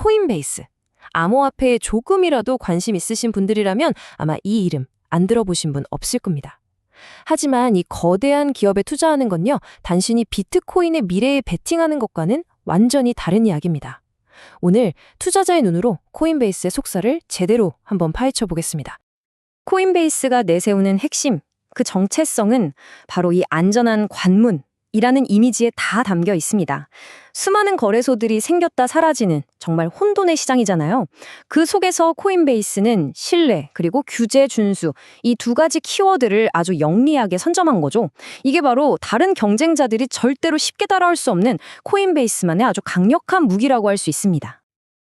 코인베이스. 암호화폐에 조금이라도 관심 있으신 분들이라면 아마 이 이름 안 들어보신 분 없을 겁니다. 하지만 이 거대한 기업에 투자하는 건요, 단순히 비트코인의 미래에 베팅하는 것과는 완전히 다른 이야기입니다. 오늘 투자자의 눈으로 코인베이스의 속살을 제대로 한번 파헤쳐 보겠습니다. 코인베이스가 내세우는 핵심, 그 정체성은 바로 이 안전한 관문이라는 이미지에 다 담겨 있습니다. 수많은 거래소들이 생겼다 사라지는 정말 혼돈의 시장이잖아요. 그 속에서 코인베이스는 신뢰 그리고 규제 준수, 이 두 가지 키워드를 아주 영리하게 선점한 거죠. 이게 바로 다른 경쟁자들이 절대로 쉽게 따라올 수 없는 코인베이스만의 아주 강력한 무기라고 할 수 있습니다.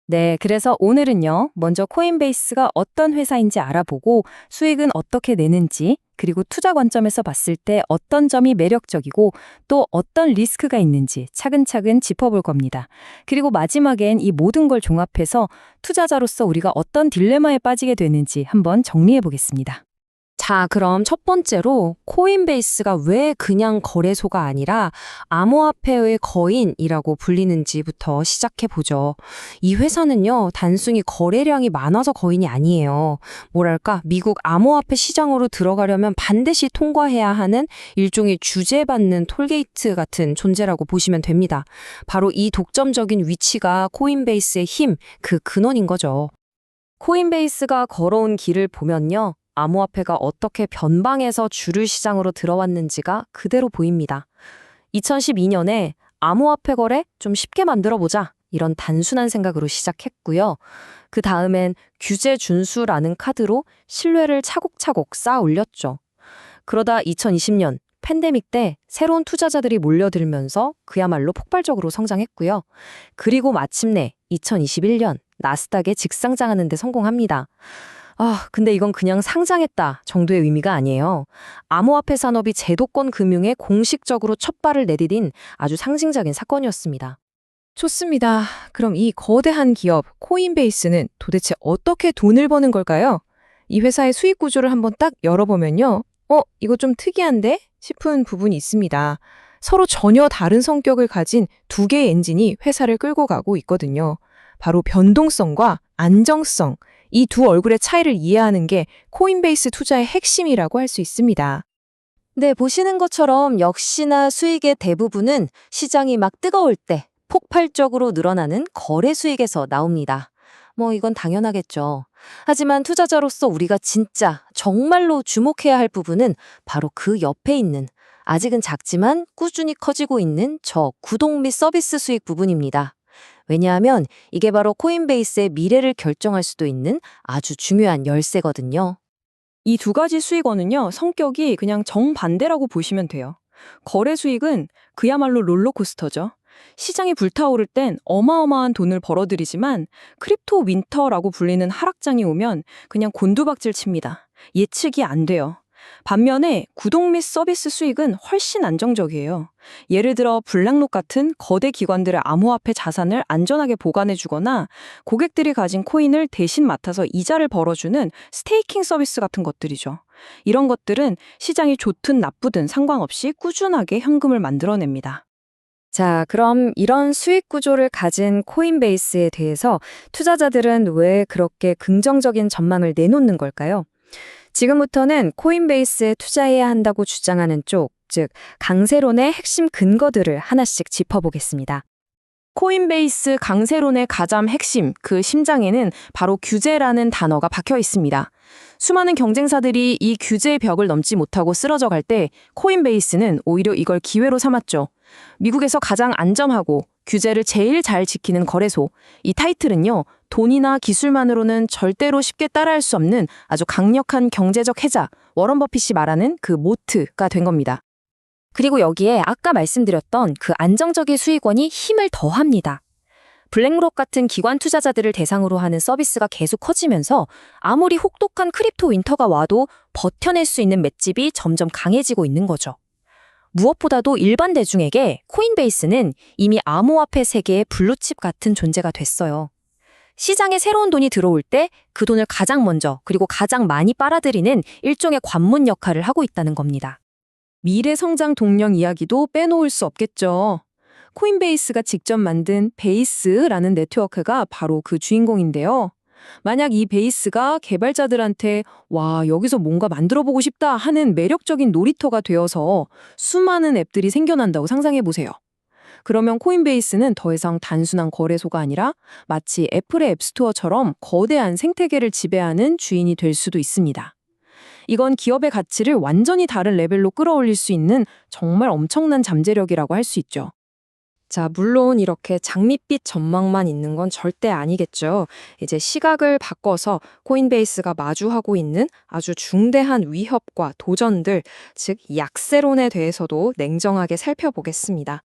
네, 그래서 오늘은요, 먼저 코인베이스가 어떤 회사인지 알아보고 수익은 어떻게 내는지, 그리고 투자 관점에서 봤을 때 어떤 점이 매력적이고 또 어떤 리스크가 있는지 차근차근 짚어볼 겁니다. 그리고 마지막엔 이 모든 걸 종합해서 투자자로서 우리가 어떤 딜레마에 빠지게 되는지 한번 정리해 보겠습니다. 자, 그럼 첫 번째로 코인베이스가 왜 그냥 거래소가 아니라 암호화폐의 거인이라고 불리는지부터 시작해 보죠. 이 회사는요, 단순히 거래량이 많아서 거인이 아니에요. 뭐랄까, 미국 암호화폐 시장으로 들어가려면 반드시 통과해야 하는 일종의 규제받는 톨게이트 같은 존재라고 보시면 됩니다. 바로 이 독점적인 위치가 코인베이스의 힘, 그 근원인 거죠. 코인베이스가 걸어온 길을 보면요, 암호화폐가 어떻게 변방에서 주류 시장으로 들어왔는지가 그대로 보입니다. 2012년에 암호화폐 거래 좀 쉽게 만들어보자, 이런 단순한 생각으로 시작했고요. 그 다음엔 규제 준수라는 카드로 신뢰를 차곡차곡 쌓아 올렸죠. 그러다 2020년 팬데믹 때 새로운 투자자들이 몰려들면서 그야말로 폭발적으로 성장했고요. 그리고 마침내 2021년 나스닥에 직상장하는 데 성공합니다. 근데 이건 그냥 상장했다 정도의 의미가 아니에요. 암호화폐 산업이 제도권 금융에 공식적으로 첫 발을 내디딘 아주 상징적인 사건이었습니다. 좋습니다. 그럼 이 거대한 기업 코인베이스는 도대체 어떻게 돈을 버는 걸까요? 이 회사의 수익 구조를 한번 딱 열어보면요. 이거 좀 특이한데? 싶은 부분이 있습니다. 서로 전혀 다른 성격을 가진 두 개의 엔진이 회사를 끌고 가고 있거든요. 바로 변동성과 안정성. 이 두 얼굴의 차이를 이해하는 게 코인베이스 투자의 핵심이라고 할 수 있습니다. 네, 보시는 것처럼 역시나 수익의 대부분은 시장이 막 뜨거울 때 폭발적으로 늘어나는 거래 수익에서 나옵니다. 이건 당연하겠죠. 하지만 투자자로서 우리가 진짜 정말로 주목해야 할 부분은 바로 그 옆에 있는, 아직은 작지만 꾸준히 커지고 있는 저 구독 및 서비스 수익 부분입니다. 왜냐하면 이게 바로 코인베이스의 미래를 결정할 수도 있는 아주 중요한 열쇠거든요. 이 두 가지 수익원은요, 성격이 그냥 정반대라고 보시면 돼요. 거래 수익은 그야말로 롤러코스터죠. 시장이 불타오를 땐 어마어마한 돈을 벌어들이지만 크립토 윈터라고 불리는 하락장이 오면 그냥 곤두박질 칩니다. 예측이 안 돼요. 반면에 구독 및 서비스 수익은 훨씬 안정적이에요. 예를 들어 블랙록 같은 거대 기관들의 암호화폐 자산을 안전하게 보관해주거나 고객들이 가진 코인을 대신 맡아서 이자를 벌어주는 스테이킹 서비스 같은 것들이죠. 이런 것들은 시장이 좋든 나쁘든 상관없이 꾸준하게 현금을 만들어냅니다. 자, 그럼 이런 수익 구조를 가진 코인베이스에 대해서 투자자들은 왜 그렇게 긍정적인 전망을 내놓는 걸까요? 지금부터는 코인베이스에 투자해야 한다고 주장하는 쪽, 즉 강세론의 핵심 근거들을 하나씩 짚어보겠습니다. 코인베이스 강세론의 가장 핵심, 그 심장에는 바로 규제라는 단어가 박혀 있습니다. 수많은 경쟁사들이 이 규제의 벽을 넘지 못하고 쓰러져 갈 때 코인베이스는 오히려 이걸 기회로 삼았죠. 미국에서 가장 안전하고 규제를 제일 잘 지키는 거래소. 이 타이틀은요, 돈이나 기술만으로는 절대로 쉽게 따라할 수 없는 아주 강력한 경제적 해자, 워런 버핏이 말하는 그 모트가 된 겁니다. 그리고 여기에 아까 말씀드렸던 그 안정적인 수익원이 힘을 더합니다. 블랙록 같은 기관 투자자들을 대상으로 하는 서비스가 계속 커지면서 아무리 혹독한 크립토 윈터가 와도 버텨낼 수 있는 맷집이 점점 강해지고 있는 거죠. 무엇보다도 일반 대중에게 코인베이스는 이미 암호화폐 세계의 블루칩 같은 존재가 됐어요. 시장에 새로운 돈이 들어올 때 그 돈을 가장 먼저 그리고 가장 많이 빨아들이는 일종의 관문 역할을 하고 있다는 겁니다. 미래 성장 동력 이야기도 빼놓을 수 없겠죠. 코인베이스가 직접 만든 베이스라는 네트워크가 바로 그 주인공인데요. 만약 이 베이스가 개발자들한테 와, 여기서 뭔가 만들어 보고 싶다 하는 매력적인 놀이터가 되어서 수많은 앱들이 생겨난다고 상상해 보세요. 그러면 코인베이스는 더 이상 단순한 거래소가 아니라 마치 애플의 앱스토어처럼 거대한 생태계를 지배하는 주인이 될 수도 있습니다. 이건 기업의 가치를 완전히 다른 레벨로 끌어올릴 수 있는 정말 엄청난 잠재력이라고 할 수 있죠. 자, 물론 이렇게 장밋빛 전망만 있는 건 절대 아니겠죠. 이제 시각을 바꿔서 코인베이스가 마주하고 있는 아주 중대한 위협과 도전들, 즉 약세론에 대해서도 냉정하게 살펴보겠습니다.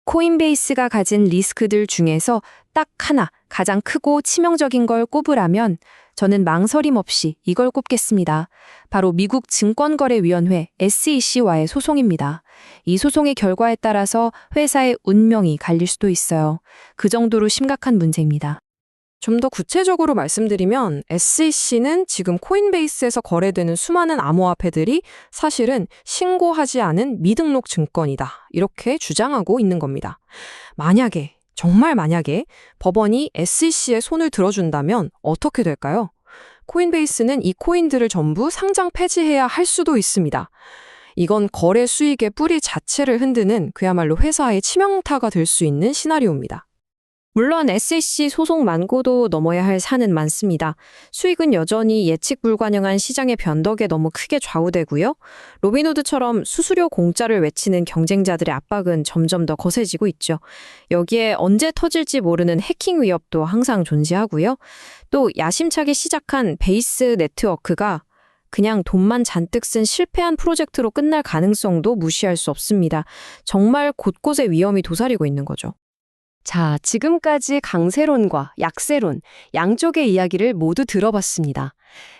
코인베이스가 가진 리스크들 중에서 딱 하나 가장 크고 치명적인 걸 꼽으라면 저는 망설임 없이 이걸 꼽겠습니다. 바로 미국 증권거래위원회 SEC와의 소송입니다. 이 소송의 결과에 따라서 회사의 운명이 갈릴 수도 있어요. 그 정도로 심각한 문제입니다. 좀 더 구체적으로 말씀드리면 SEC는 지금 코인베이스에서 거래되는 수많은 암호화폐들이 사실은 신고하지 않은 미등록 증권이다. 이렇게 주장하고 있는 겁니다. 만약에, 정말 만약에 법원이 SEC의 손을 들어준다면 어떻게 될까요? 코인베이스는 이 코인들을 전부 상장 폐지해야 할 수도 있습니다. 이건 거래 수익의 뿌리 자체를 흔드는 그야말로 회사의 치명타가 될 수 있는 시나리오입니다. 물론 SEC 소송 말고도 넘어야 할 산은 많습니다. 수익은 여전히 예측 불가능한 시장의 변덕에 너무 크게 좌우되고요. 로빈후드처럼 수수료 공짜를 외치는 경쟁자들의 압박은 점점 더 거세지고 있죠. 여기에 언제 터질지 모르는 해킹 위협도 항상 존재하고요. 또 야심차게 시작한 베이스 네트워크가 그냥 돈만 잔뜩 쓴 실패한 프로젝트로 끝날 가능성도 무시할 수 없습니다. 정말 곳곳에 위험이 도사리고 있는 거죠. 자, 지금까지 강세론과 약세론, 양쪽의 이야기를 모두 들어봤습니다.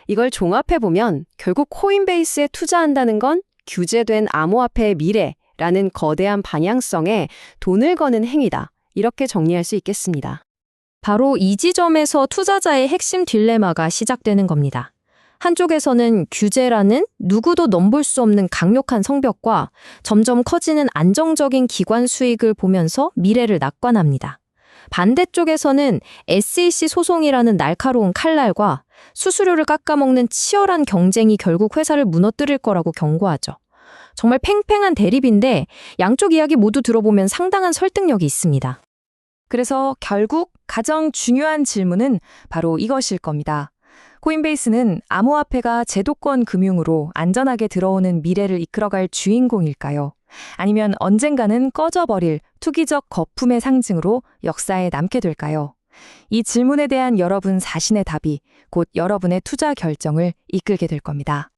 이걸 종합해보면 결국 코인베이스에 투자한다는 건 규제된 암호화폐의 미래라는 거대한 방향성에 돈을 거는 행위다. 이렇게 정리할 수 있겠습니다. 바로 이 지점에서 투자자의 핵심 딜레마가 시작되는 겁니다. 한쪽에서는 규제라는 누구도 넘볼 수 없는 강력한 성벽과 점점 커지는 안정적인 기관 수익을 보면서 미래를 낙관합니다. 반대쪽에서는 SEC 소송이라는 날카로운 칼날과 수수료를 깎아먹는 치열한 경쟁이 결국 회사를 무너뜨릴 거라고 경고하죠. 정말 팽팽한 대립인데 양쪽 이야기 모두 들어보면 상당한 설득력이 있습니다. 그래서 결국 가장 중요한 질문은 바로 이것일 겁니다. 코인베이스는 암호화폐가 제도권 금융으로 안전하게 들어오는 미래를 이끌어갈 주인공일까요? 아니면 언젠가는 꺼져버릴 투기적 거품의 상징으로 역사에 남게 될까요? 이 질문에 대한 여러분 자신의 답이 곧 여러분의 투자 결정을 이끌게 될 겁니다.